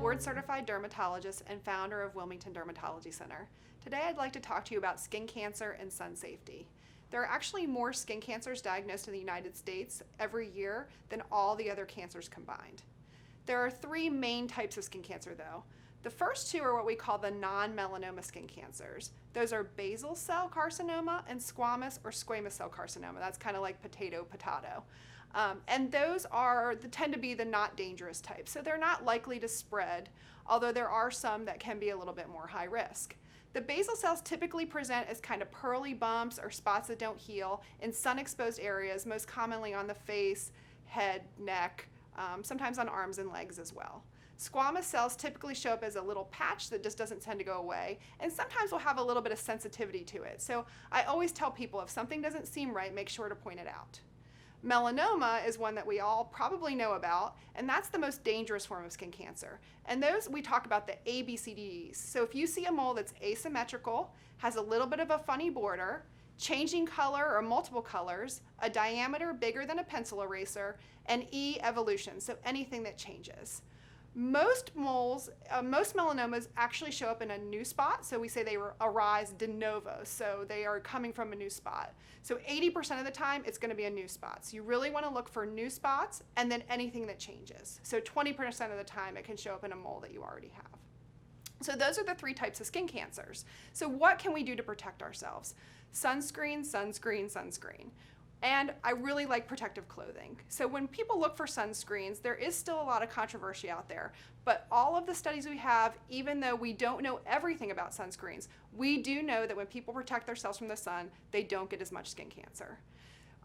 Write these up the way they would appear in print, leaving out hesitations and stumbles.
board-certified dermatologist and founder of Wilmington Dermatology Center. Today I'd like to talk to you about skin cancer and sun safety. There are actually more skin cancers diagnosed in the United States every year than all the other cancers combined. There are three main types of skin cancer though. The first two are what we call the non-melanoma skin cancers. Those are basal cell carcinoma and squamous or squamous cell carcinoma. That's kind of like potato. And those tend to be the not dangerous type. So they're not likely to spread, although there are some that can be a little bit more high risk. The basal cells typically present as kind of pearly bumps or spots that don't heal in sun-exposed areas, most commonly on the face, head, neck, sometimes on arms and legs as well. Squamous cells typically show up as a little patch that just doesn't tend to go away, and sometimes will have a little bit of sensitivity to it. So I always tell people if something doesn't seem right, make sure to point it out. Melanoma is one that we all probably know about, and that's the most dangerous form of skin cancer. And those, we talk about the ABCDEs. So if you see a mole that's asymmetrical, has a little bit of a funny border, changing color or multiple colors, a diameter bigger than a pencil eraser, and E, evolution, so anything that changes. Most moles, most melanomas actually show up in a new spot, so we say they arise de novo, so they are coming from a new spot. So 80% of the time, it's going to be a new spot. So you really want to look for new spots and then anything that changes. So 20% of the time, it can show up in a mole that you already have. So those are the three types of skin cancers. So what can we do to protect ourselves? Sunscreen, sunscreen, sunscreen. And I really like protective clothing. So when people look for sunscreens, there is still a lot of controversy out there. But all of the studies we have, even though we don't know everything about sunscreens, we do know that when people protect themselves from the sun, they don't get as much skin cancer.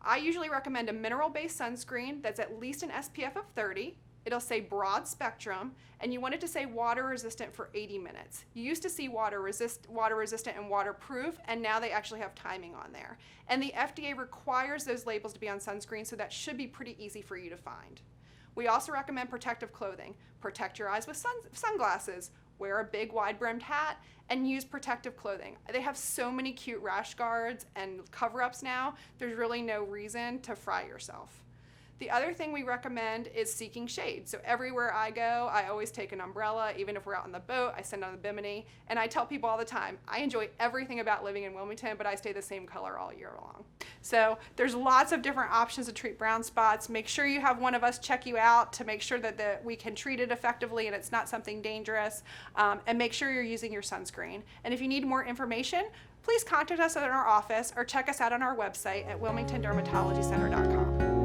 I usually recommend a mineral-based sunscreen that's at least an SPF of 30. It'll say broad spectrum, and you want it to say water resistant for 80 minutes. You used to see water resistant and waterproof, and now they actually have timing on there. And the FDA requires those labels to be on sunscreen, so that should be pretty easy for you to find. We also recommend protective clothing. Protect your eyes with sunglasses, wear a big wide-brimmed hat, and use protective clothing. They have so many cute rash guards and cover-ups now, there's really no reason to fry yourself. The other thing we recommend is seeking shade. So everywhere I go, I always take an umbrella. Even if we're out on the boat, I send on the bimini. And I tell people all the time, I enjoy everything about living in Wilmington, but I stay the same color all year long. So there's lots of different options to treat brown spots. Make sure you have one of us check you out to make sure that we can treat it effectively and it's not something dangerous. And make sure you're using your sunscreen. And if you need more information, please contact us at our office or check us out on our website at wilmingtondermatologycenter.com.